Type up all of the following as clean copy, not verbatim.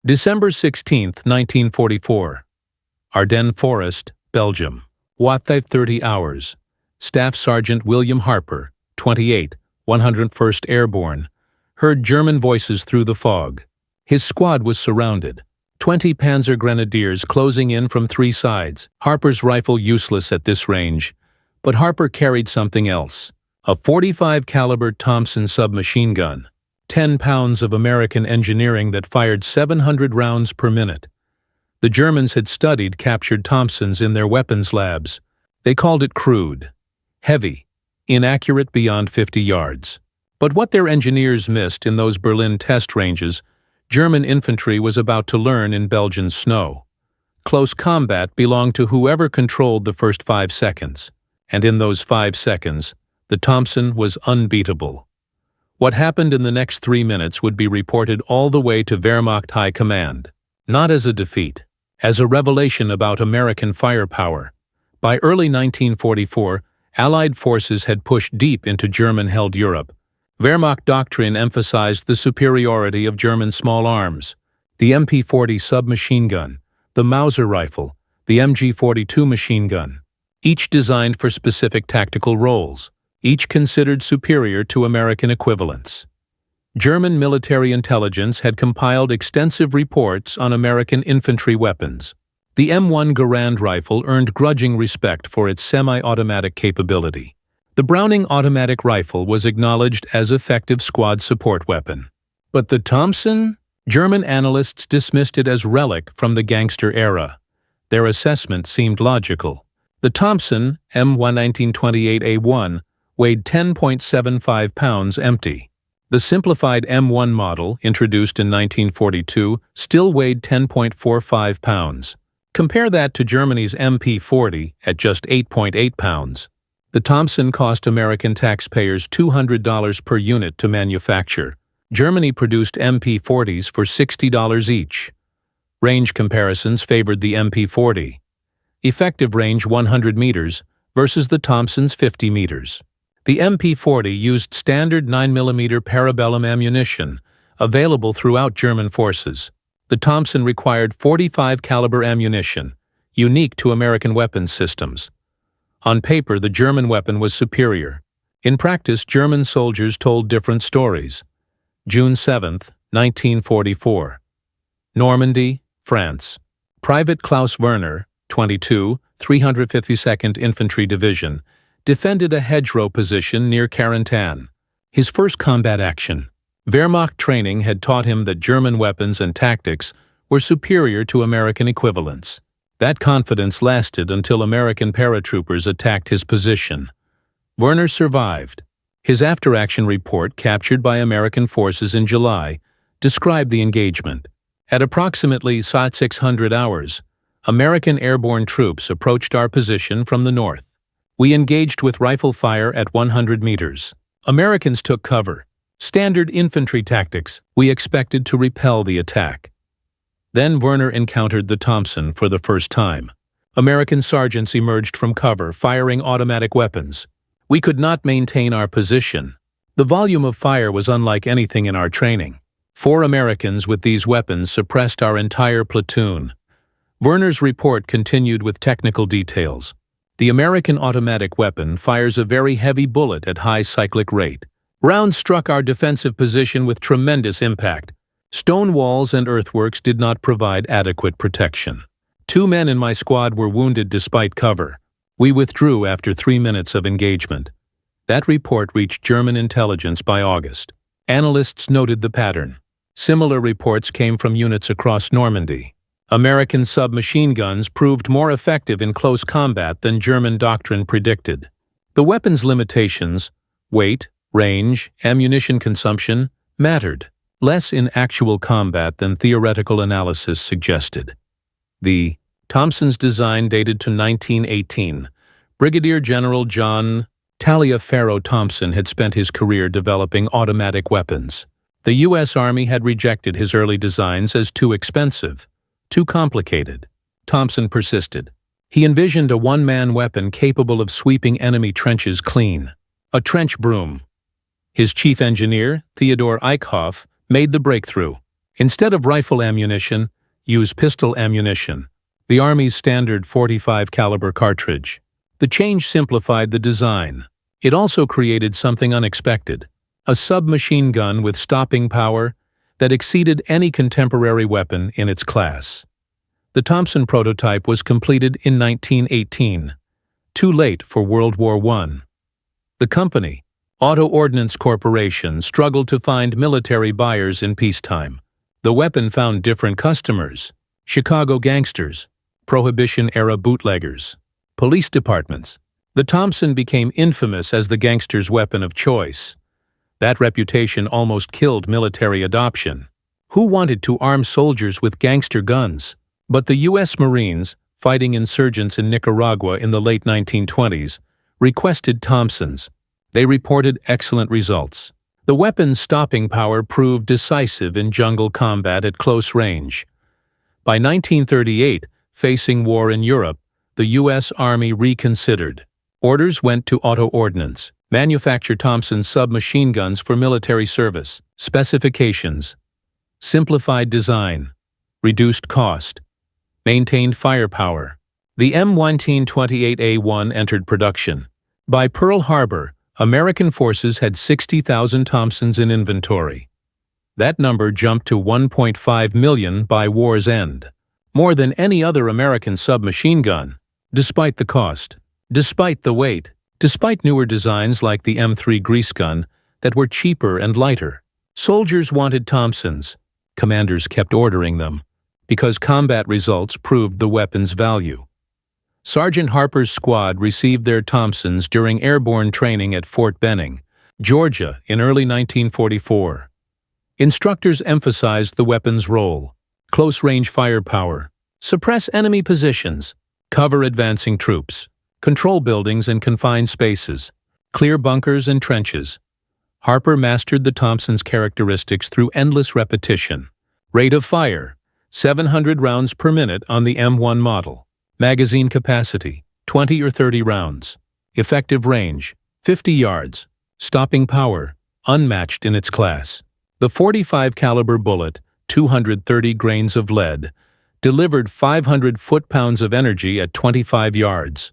December 16, 1944. Ardennes Forest, Belgium. WWII 30 hours. Staff Sergeant William Harper, 28, 101st Airborne, heard German voices through the fog. His squad was surrounded. 20 Panzer grenadiers closing in from three sides. Harper's rifle useless at this range, but Harper carried something else. A .45 caliber Thompson submachine gun. 10 pounds of American engineering that fired 700 rounds per minute. The Germans had studied captured Thompsons in their weapons labs. They called it crude, heavy, inaccurate beyond 50 yards. But what their engineers missed in those Berlin test ranges, German infantry was about to learn in Belgian snow. Close combat belonged to whoever controlled the first 5 seconds. And in those 5 seconds, the Thompson was unbeatable. What happened in the next 3 minutes would be reported all the way to Wehrmacht High Command. Not as a defeat, as a revelation about American firepower. By early 1944, Allied forces had pushed deep into German-held Europe. Wehrmacht doctrine emphasized the superiority of German small arms. The MP-40 submachine gun, the Mauser rifle, the MG-42 machine gun, each designed for specific tactical roles, each considered superior to American equivalents. German military intelligence had compiled extensive reports on American infantry weapons. The M1 Garand rifle earned grudging respect for its semi-automatic capability. The Browning automatic rifle was acknowledged as effective squad support weapon. But the Thompson? German analysts dismissed it as relic from the gangster era. Their assessment seemed logical. The Thompson M1928A1 weighed 10.75 pounds empty. The simplified M1 model, introduced in 1942, still weighed 10.45 pounds. Compare that to Germany's MP-40 at just 8.8 pounds. The Thompson cost American taxpayers $200 per unit to manufacture. Germany produced MP-40s for $60 each. Range comparisons favored the MP-40. Effective range 100 meters versus the Thompson's 50 meters. The MP-40 used standard 9mm parabellum ammunition, available throughout German forces. The Thompson required .45 caliber ammunition, unique to American weapons systems. On paper, the German weapon was superior. In practice, German soldiers told different stories. June 7, 1944. Normandy, France. Private Klaus Werner, 22, 352nd Infantry Division, defended a hedgerow position near Carentan. His first combat action. Wehrmacht training had taught him that German weapons and tactics were superior to American equivalents. That confidence lasted until American paratroopers attacked his position. Werner survived. His after-action report, captured by American forces in July, described the engagement. At approximately 600 hours, American airborne troops approached our position from the north. We engaged with rifle fire at 100 meters. Americans took cover. Standard infantry tactics. We expected to repel the attack. Then Werner encountered the Thompson for the first time. American sergeants emerged from cover, firing automatic weapons. We could not maintain our position. The volume of fire was unlike anything in our training. 4 Americans with these weapons suppressed our entire platoon. Werner's report continued with technical details. The American automatic weapon fires a very heavy bullet at high cyclic rate. Rounds struck our defensive position with tremendous impact. Stone walls and earthworks did not provide adequate protection. 2 men in my squad were wounded despite cover. We withdrew after 3 minutes of engagement. That report reached German intelligence by August. Analysts noted the pattern. Similar reports came from units across Normandy. American submachine guns proved more effective in close combat than German doctrine predicted. The weapon's limitations, weight, range, ammunition consumption, mattered less in actual combat than theoretical analysis suggested. The Thompson's design dated to 1918. Brigadier General John Taliaferro Thompson had spent his career developing automatic weapons. The U.S. Army had rejected his early designs as too expensive, too complicated. Thompson persisted. He envisioned a one-man weapon capable of sweeping enemy trenches clean. A trench broom. His chief engineer, Theodor Eichhoff, made the breakthrough. Instead of rifle ammunition, use pistol ammunition, the Army's standard .45 caliber cartridge. The change simplified the design. It also created something unexpected, a submachine gun with stopping power that exceeded any contemporary weapon in its class. The Thompson prototype was completed in 1918, too late for World War I. The company, Auto Ordnance Corporation, struggled to find military buyers in peacetime. The weapon found different customers: Chicago gangsters, Prohibition-era bootleggers, police departments. The Thompson became infamous as the gangster's weapon of choice. That reputation almost killed military adoption. Who wanted to arm soldiers with gangster guns? But the U.S. Marines, fighting insurgents in Nicaragua in the late 1920s, requested Thompsons. They reported excellent results. The weapon's stopping power proved decisive in jungle combat at close range. By 1938, facing war in Europe, the U.S. Army reconsidered. Orders went to Auto Ordnance: manufacture Thompson submachine guns for military service. Specifications: simplified design, reduced cost, maintained firepower. The M1928A1 entered production. By Pearl Harbor, American forces had 60,000 Thompsons in inventory. That number jumped to 1.5 million by war's end, more than any other American submachine gun. Despite the cost, despite the weight, despite newer designs like the M3 grease gun that were cheaper and lighter, soldiers wanted Thompsons. Commanders kept ordering them, because combat results proved the weapon's value. Sergeant Harper's squad received their Thompsons during airborne training at Fort Benning, Georgia, in early 1944. Instructors emphasized the weapon's role: close-range firepower, suppress enemy positions, cover advancing troops, control buildings and confined spaces, clear bunkers and trenches. Harper mastered the Thompson's characteristics through endless repetition. Rate of fire: 700 rounds per minute on the M1 model. Magazine capacity: 20 or 30 rounds. Effective range: 50 yards. Stopping power: unmatched in its class. The .45 caliber bullet, 230 grains of lead, delivered 500 foot-pounds of energy at 25 yards.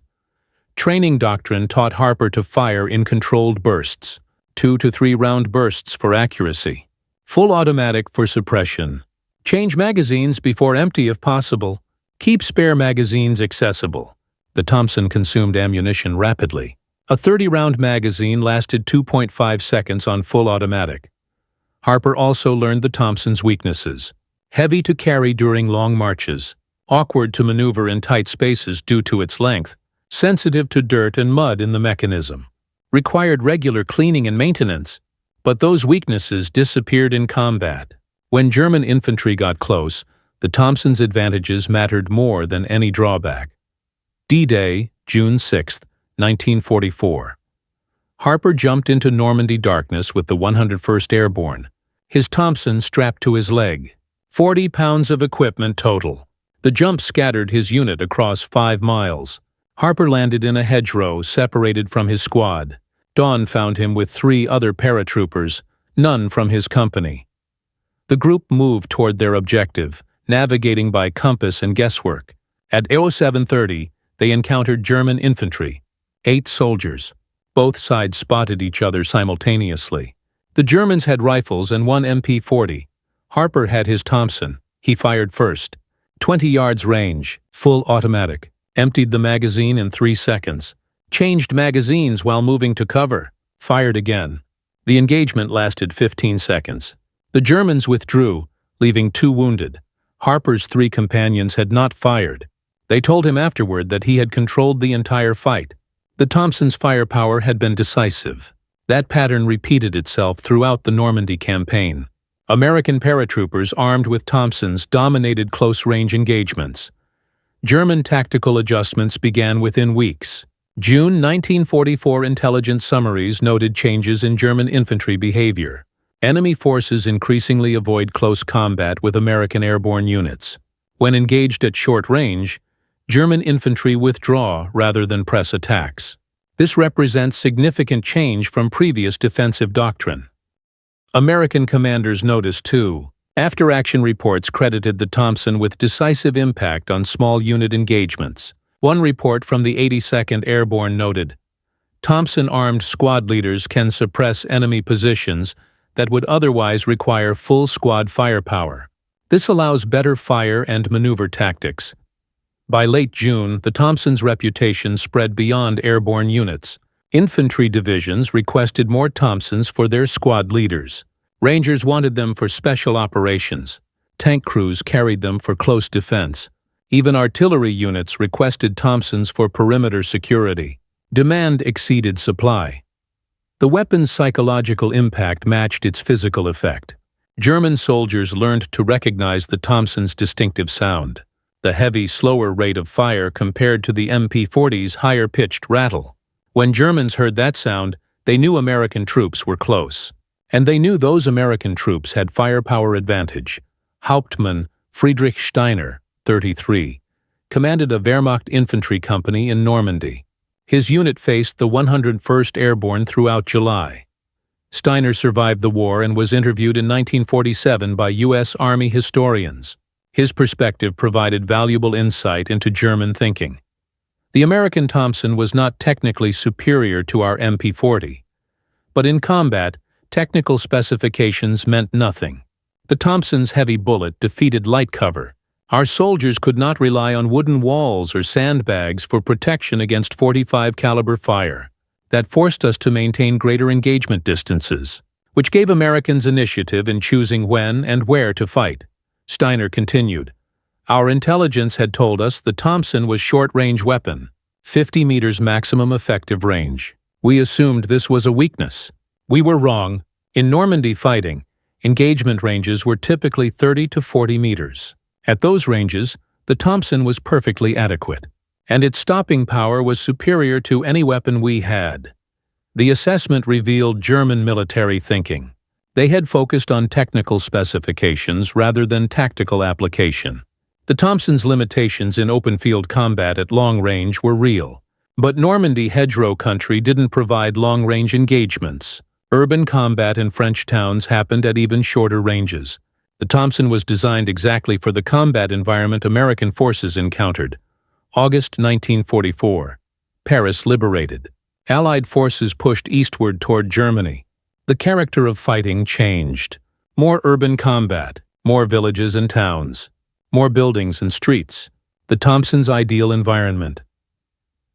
Training doctrine taught Harper to fire in controlled bursts, 2 to 3 round bursts for accuracy. Full automatic for suppression. Change magazines before empty if possible. Keep spare magazines accessible. The Thompson consumed ammunition rapidly. A 30-round magazine lasted 2.5 seconds on full automatic. Harper also learned the Thompson's weaknesses: heavy to carry during long marches, awkward to maneuver in tight spaces due to its length, sensitive to dirt and mud in the mechanism, required regular cleaning and maintenance. But those weaknesses disappeared in combat. When German infantry got close, the Thompson's advantages mattered more than any drawback. D-Day, June 6, 1944. Harper jumped into Normandy darkness with the 101st Airborne, his Thompson strapped to his leg. 40 pounds of equipment total. The jump scattered his unit across 5 miles. Harper landed in a hedgerow separated from his squad. Dawn found him with 3 other paratroopers, none from his company. The group moved toward their objective, navigating by compass and guesswork. At 07:30, they encountered German infantry, 8 soldiers. Both sides spotted each other simultaneously. The Germans had rifles and 1 MP40. Harper had his Thompson. He fired first. 20 yards range, full automatic. Emptied the magazine in 3 seconds. Changed magazines while moving to cover. Fired again. The engagement lasted 15 seconds. The Germans withdrew, leaving 2 wounded. Harper's 3 companions had not fired. They told him afterward that he had controlled the entire fight. The Thompson's firepower had been decisive. That pattern repeated itself throughout the Normandy campaign. American paratroopers armed with Thompsons dominated close-range engagements. German tactical adjustments began within weeks. June 1944 intelligence summaries noted changes in German infantry behavior. Enemy forces increasingly avoid close combat with American airborne units. When engaged at short range, German infantry withdraw rather than press attacks. This represents significant change from previous defensive doctrine. American commanders noticed, too, After-action reports credited the Thompson with decisive impact on small unit engagements. One report from the 82nd Airborne noted, Thompson-armed squad leaders can suppress enemy positions that would otherwise require full squad firepower. This allows better fire and maneuver tactics. By late June, the Thompson's reputation spread beyond airborne units. Infantry divisions requested more Thompsons for their squad leaders. Rangers wanted them for special operations. Tank crews carried them for close defense. Even artillery units requested Thompsons for perimeter security. Demand exceeded supply. The weapon's psychological impact matched its physical effect. German soldiers learned to recognize the Thompson's distinctive sound. The heavy, slower rate of fire compared to the MP-40's higher-pitched rattle. When Germans heard that sound, they knew American troops were close. And they knew those American troops had firepower advantage. Hauptmann Friedrich Steiner, 33, commanded a Wehrmacht infantry company in Normandy. His unit faced the 101st Airborne throughout July. Steiner survived the war and was interviewed in 1947 by U.S. Army historians. His perspective provided valuable insight into German thinking. The American Thompson was not technically superior to our MP-40. But in combat, technical specifications meant nothing. The Thompson's heavy bullet defeated light cover. Our soldiers could not rely on wooden walls or sandbags for protection against 45 caliber fire. That forced us to maintain greater engagement distances, which gave Americans initiative in choosing when and where to fight. Steiner continued, Our intelligence had told us the Thompson was short-range weapon, 50 meters maximum effective range. We assumed this was a weakness. We were wrong. In Normandy fighting, engagement ranges were typically 30 to 40 meters. At those ranges, the Thompson was perfectly adequate, and its stopping power was superior to any weapon we had. The assessment revealed German military thinking. They had focused on technical specifications rather than tactical application. The Thompson's limitations in open-field combat at long range were real, but Normandy hedgerow country didn't provide long-range engagements. Urban combat in French towns happened at even shorter ranges. The Thompson was designed exactly for the combat environment American forces encountered. August 1944. Paris liberated. Allied forces pushed eastward toward Germany. The character of fighting changed. More urban combat, more villages and towns, more buildings and streets. The Thompson's ideal environment.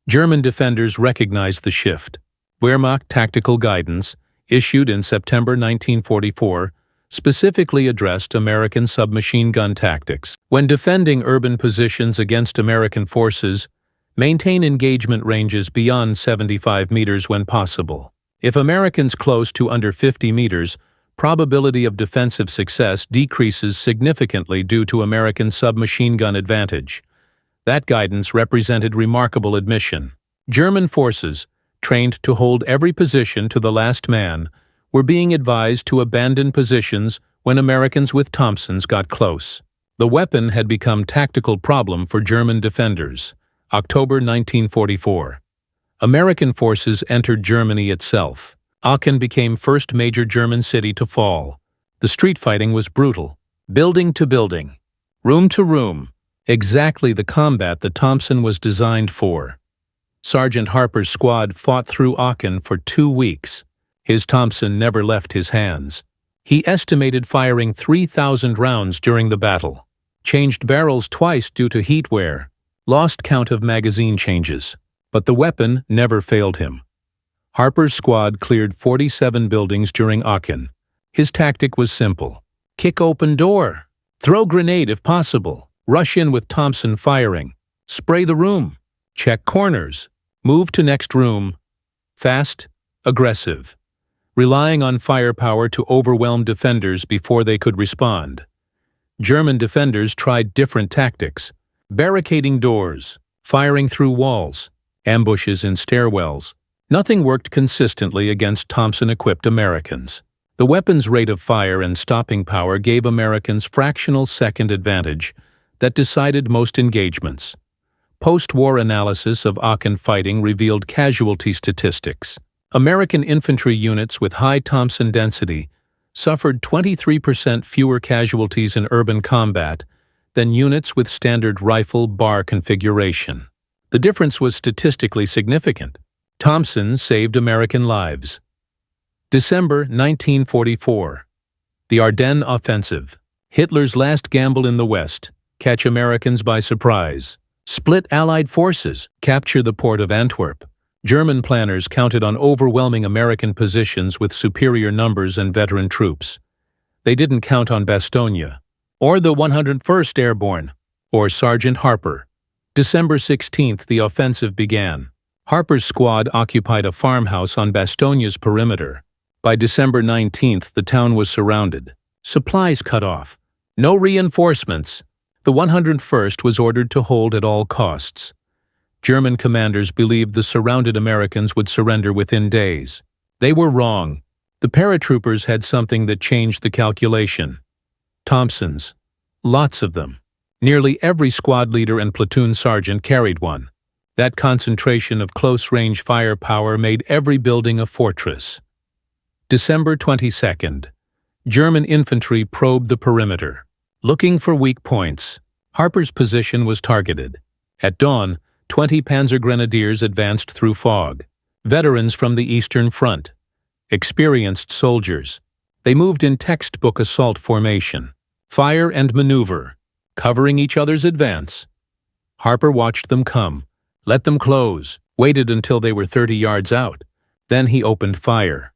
German defenders recognized the shift. Wehrmacht tactical guidance, issued in September 1944, specifically addressed American submachine gun tactics. When defending urban positions against American forces, maintain engagement ranges beyond 75 meters when possible. If Americans close to under 50 meters, probability of defensive success decreases significantly due to American submachine gun advantage. That guidance represented remarkable admission. German forces, trained to hold every position to the last man, were being advised to abandon positions when Americans with Thompsons got close. The weapon had become tactical problem for German defenders. October 1944. American forces entered Germany itself. Aachen became first major German city to fall. The street fighting was brutal. Building to building. Room to room. Exactly the combat the Thompson was designed for. Sergeant Harper's squad fought through Aachen for 2 weeks. His Thompson never left his hands. He estimated firing 3,000 rounds during the battle. Changed barrels twice due to heat wear. Lost count of magazine changes. But the weapon never failed him. Harper's squad cleared 47 buildings during Aachen. His tactic was simple. Kick open door. Throw grenade if possible. Rush in with Thompson firing. Spray the room. Check corners. Move to next room. Fast, aggressive. Relying on firepower to overwhelm defenders before they could respond. German defenders tried different tactics. Barricading doors. Firing through walls. Ambushes in stairwells. Nothing worked consistently against Thompson-equipped Americans. The weapon's rate of fire and stopping power gave Americans fractional second advantage that decided most engagements. Post-war analysis of Aachen fighting revealed casualty statistics. American infantry units with high Thompson density suffered 23% fewer casualties in urban combat than units with standard rifle bar configuration. The difference was statistically significant. Thompson saved American lives. December 1944. The Ardennes Offensive. Hitler's last gamble in the West. Catch Americans by surprise. Split Allied forces. Capture the port of Antwerp. German planners counted on overwhelming American positions with superior numbers and veteran troops. They didn't count on Bastogne, or the 101st Airborne, or Sergeant Harper. December 16th, the offensive began. Harper's squad occupied a farmhouse on Bastogne's perimeter. By December 19th, the town was surrounded. Supplies cut off. No reinforcements. The 101st was ordered to hold at all costs. German commanders believed the surrounded Americans would surrender within days. They were wrong. The paratroopers had something that changed the calculation. Thompsons. Lots of them. Nearly every squad leader and platoon sergeant carried one. That concentration of close-range firepower made every building a fortress. December 22nd. German infantry probed the perimeter. Looking for weak points, Harper's position was targeted. At dawn, 20 Panzer grenadiers advanced through fog. Veterans from the Eastern Front. Experienced soldiers. They moved in textbook assault formation. Fire and maneuver, covering each other's advance. Harper watched them come, let them close, waited until they were 30 yards out. Then he opened fire.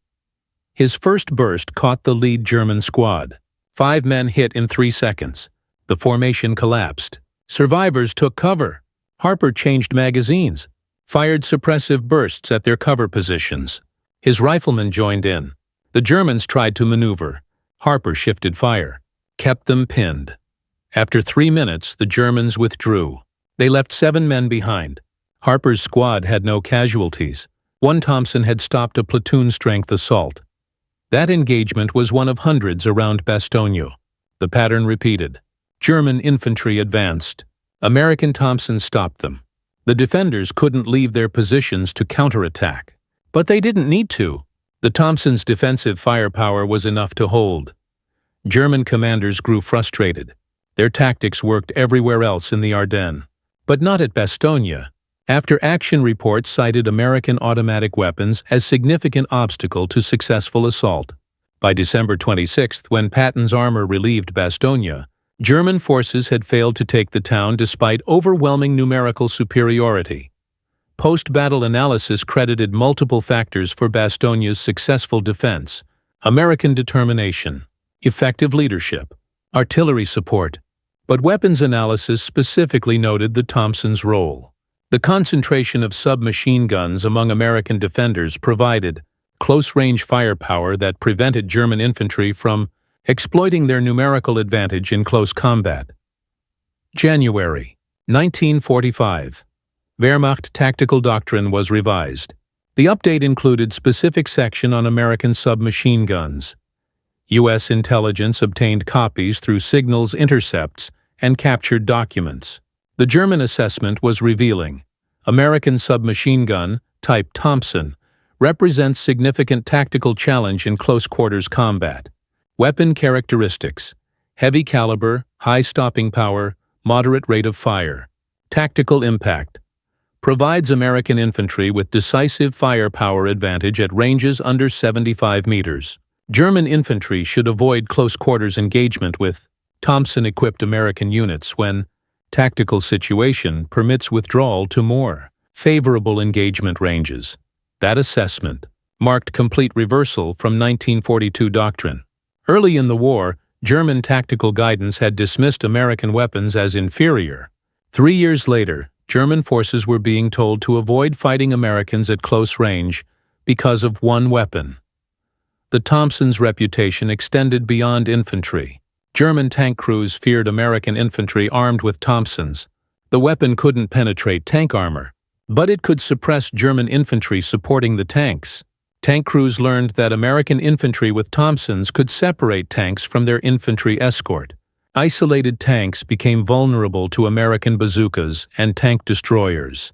His first burst caught the lead German squad. 5 men hit in 3 seconds. The formation collapsed. Survivors took cover. Harper changed magazines, fired suppressive bursts at their cover positions. His riflemen joined in. The Germans tried to maneuver. Harper shifted fire, kept them pinned. After 3 minutes, the Germans withdrew. They left 7 men behind. Harper's squad had no casualties. One Thompson had stopped a platoon-strength assault. That engagement was one of hundreds around Bastogne. The pattern repeated. German infantry advanced. American Thompsons stopped them. The defenders couldn't leave their positions to counterattack. But they didn't need to. The Thompsons' defensive firepower was enough to hold. German commanders grew frustrated. Their tactics worked everywhere else in the Ardennes, but not at Bastogne. After action reports cited American automatic weapons as significant obstacle to successful assault. By December 26, when Patton's armor relieved Bastogne, German forces had failed to take the town despite overwhelming numerical superiority. Post-battle analysis credited multiple factors for Bastogne's successful defense: American determination, effective leadership, artillery support, but weapons analysis specifically noted the Thompsons' role. The concentration of submachine guns among American defenders provided close-range firepower that prevented German infantry from exploiting their numerical advantage in close combat. January 1945. Wehrmacht tactical doctrine was revised. The update included specific section on American submachine guns. U.S. intelligence obtained copies through signals intercepts and captured documents. The German assessment was revealing. American submachine gun, type Thompson, represents significant tactical challenge in close-quarters combat. Weapon characteristics: heavy caliber, high stopping power, moderate rate of fire. Tactical impact: provides American infantry with decisive firepower advantage at ranges under 75 meters. German infantry should avoid close-quarters engagement with Thompson-equipped American units when tactical situation permits withdrawal to more favorable engagement ranges. That assessment marked complete reversal from 1942 doctrine. Early in the war, German tactical guidance had dismissed American weapons as inferior. 3 years later, German forces were being told to avoid fighting Americans at close range because of one weapon. The Thompsons' reputation extended beyond infantry. German tank crews feared American infantry armed with Thompsons. The weapon couldn't penetrate tank armor, but it could suppress German infantry supporting the tanks. Tank crews learned that American infantry with Thompsons could separate tanks from their infantry escort. Isolated tanks became vulnerable to American bazookas and tank destroyers.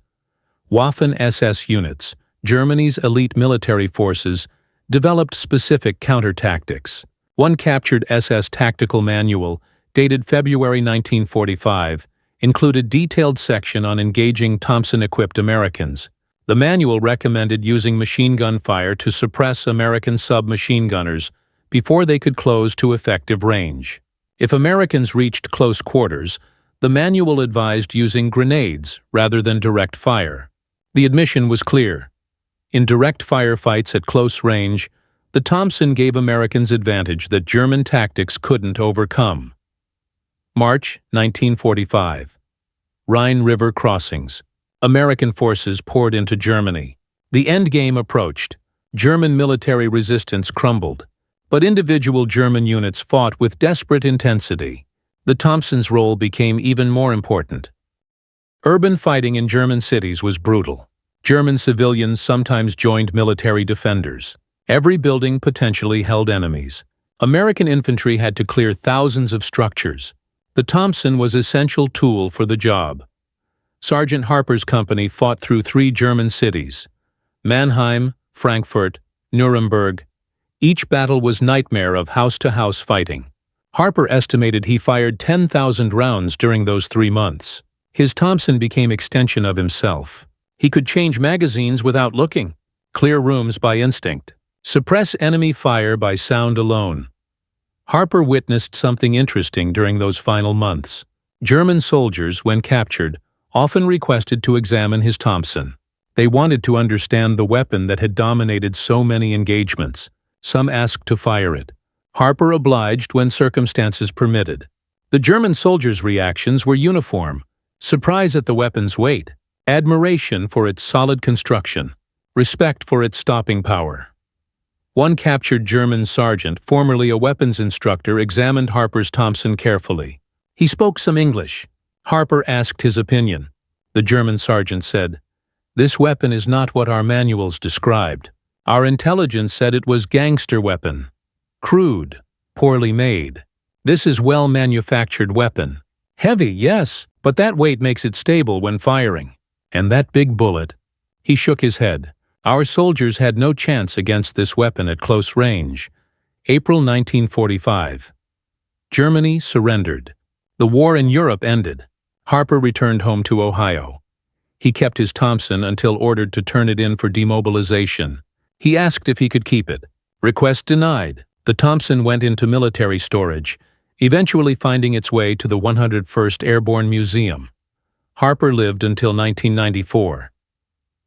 Waffen-SS units, Germany's elite military forces, developed specific counter-tactics. One captured SS tactical manual, dated February 1945, included detailed section on engaging Thompson-equipped Americans. The manual recommended using machine gun fire to suppress American submachine gunners before they could close to effective range. If Americans reached close quarters, the manual advised using grenades rather than direct fire. The admission was clear. In direct firefights at close range, the Thompson gave Americans advantage that German tactics couldn't overcome. March 1945. Rhine River crossings. American forces poured into Germany. The endgame approached. German military resistance crumbled, but individual German units fought with desperate intensity. The Thompson's role became even more important. Urban fighting in German cities was brutal. German civilians sometimes joined military defenders. Every building potentially held enemies. American infantry had to clear thousands of structures. The Thompson was an essential tool for the job. Sergeant Harper's company fought through 3 German cities: Mannheim, Frankfurt, Nuremberg. Each battle was nightmare of house-to-house fighting. Harper estimated he fired 10,000 rounds during those 3 months. His Thompson became extension of himself. He could change magazines without looking, clear rooms by instinct, suppress enemy fire by sound alone. Harper witnessed something interesting during those final months. German soldiers, when captured, often requested to examine his Thompson. They wanted to understand the weapon that had dominated so many engagements. Some asked to fire it. Harper obliged when circumstances permitted. The German soldiers' reactions were uniform: surprise at the weapon's weight, admiration for its solid construction, respect for its stopping power. One captured German sergeant, formerly a weapons instructor, examined Harper's Thompson carefully. He spoke some English. Harper asked his opinion. The German sergeant said, "This weapon is not what our manuals described. Our intelligence said it was gangster weapon. Crude, poorly made. This is well-manufactured weapon. Heavy, yes, but that weight makes it stable when firing. And that big bullet." He shook his head. Our soldiers had no chance against this weapon at close range. April 1945. Germany surrendered. The war in Europe ended. Harper returned home to Ohio. He kept his Thompson until ordered to turn it in for demobilization. He asked if he could keep it. Request denied. The Thompson went into military storage, eventually finding its way to the 101st Airborne Museum. Harper lived until 1994.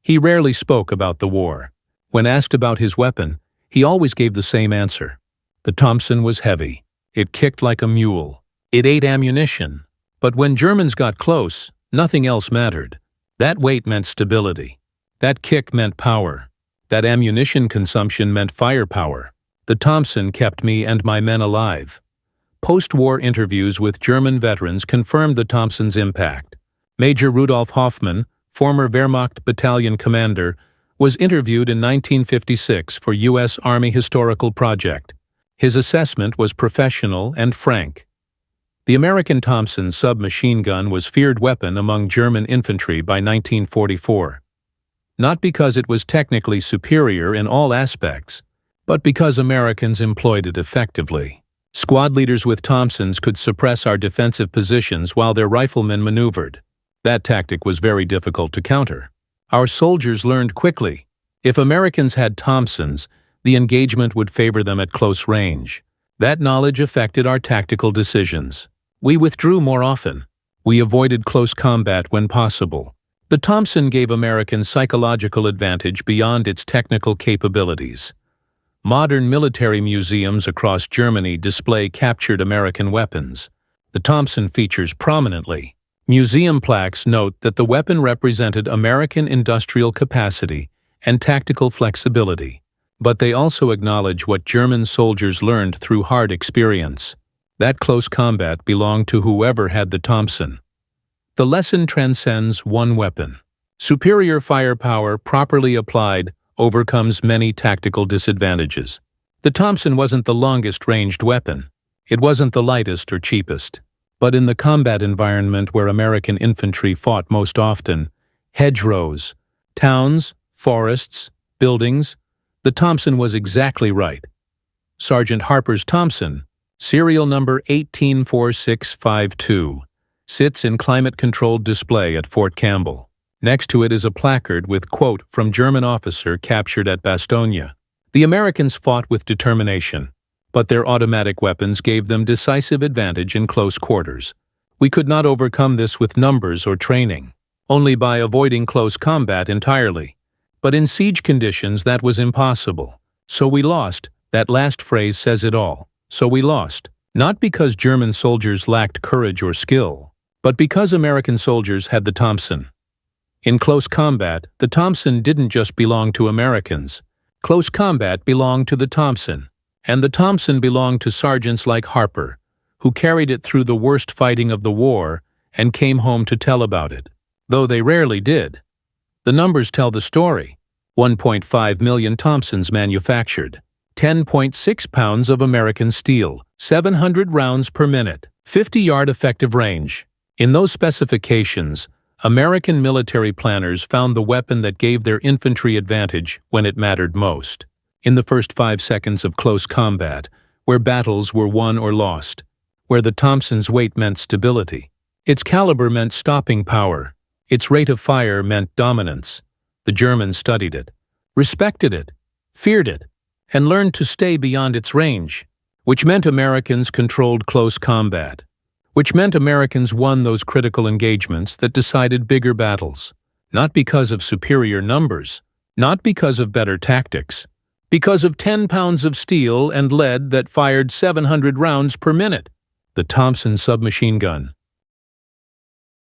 He rarely spoke about the war. When asked about his weapon, he always gave the same answer. The Thompson was heavy. It kicked like a mule. It ate ammunition. But when Germans got close, nothing else mattered. That weight meant stability. That kick meant power. That ammunition consumption meant firepower. The Thompson kept me and my men alive. Post-war interviews with German veterans confirmed the Thompson's impact. Major Rudolf Hoffmann, former Wehrmacht battalion commander, was interviewed in 1956 for U.S. Army Historical Project. His assessment was professional and frank. The American Thompson submachine gun was feared weapon among German infantry by 1944. Not because it was technically superior in all aspects, but because Americans employed it effectively. Squad leaders with Thompsons could suppress our defensive positions while their riflemen maneuvered. That tactic was very difficult to counter. Our soldiers learned quickly. If Americans had Thompsons, the engagement would favor them at close range. That knowledge affected our tactical decisions. We withdrew more often. We avoided close combat when possible. The Thompson gave Americans psychological advantage beyond its technical capabilities. Modern military museums across Germany display captured American weapons. The Thompson features prominently. Museum plaques note that the weapon represented American industrial capacity and tactical flexibility, but they also acknowledge what German soldiers learned through hard experience. That close combat belonged to whoever had the Thompson. The lesson transcends one weapon. Superior firepower, properly applied, overcomes many tactical disadvantages. The Thompson wasn't the longest-ranged weapon. It wasn't the lightest or cheapest. But in the combat environment where American infantry fought most often, hedgerows, towns, forests, buildings, the Thompson was exactly right. Sergeant Harper's Thompson, serial number 184652, sits in climate-controlled display at Fort Campbell. Next to it is a placard with quote from German officer captured at Bastogne. The Americans fought with determination, but their automatic weapons gave them decisive advantage in close quarters. We could not overcome this with numbers or training, only by avoiding close combat entirely. But in siege conditions that was impossible. So we lost. That last phrase says it all. So we lost. Not because German soldiers lacked courage or skill, but because American soldiers had the Thompson. In close combat, the Thompson didn't just belong to Americans. Close combat belonged to the Thompson, and the Thompson belonged to sergeants like Harper, who carried it through the worst fighting of the war and came home to tell about it, though they rarely did. The numbers tell the story. 1.5 million Thompsons manufactured, 10.6 pounds of American steel, 700 rounds per minute, 50-yard effective range. In those specifications, American military planners found the weapon that gave their infantry advantage when it mattered most. In the first 5 seconds of close combat, where battles were won or lost, where the Thompson's weight meant stability, its caliber meant stopping power, its rate of fire meant dominance. The Germans studied it, respected it, feared it, and learned to stay beyond its range, which meant Americans controlled close combat, which meant Americans won those critical engagements that decided bigger battles, not because of superior numbers, not because of better tactics, because of 10 pounds of steel and lead that fired 700 rounds per minute. The Thompson submachine gun,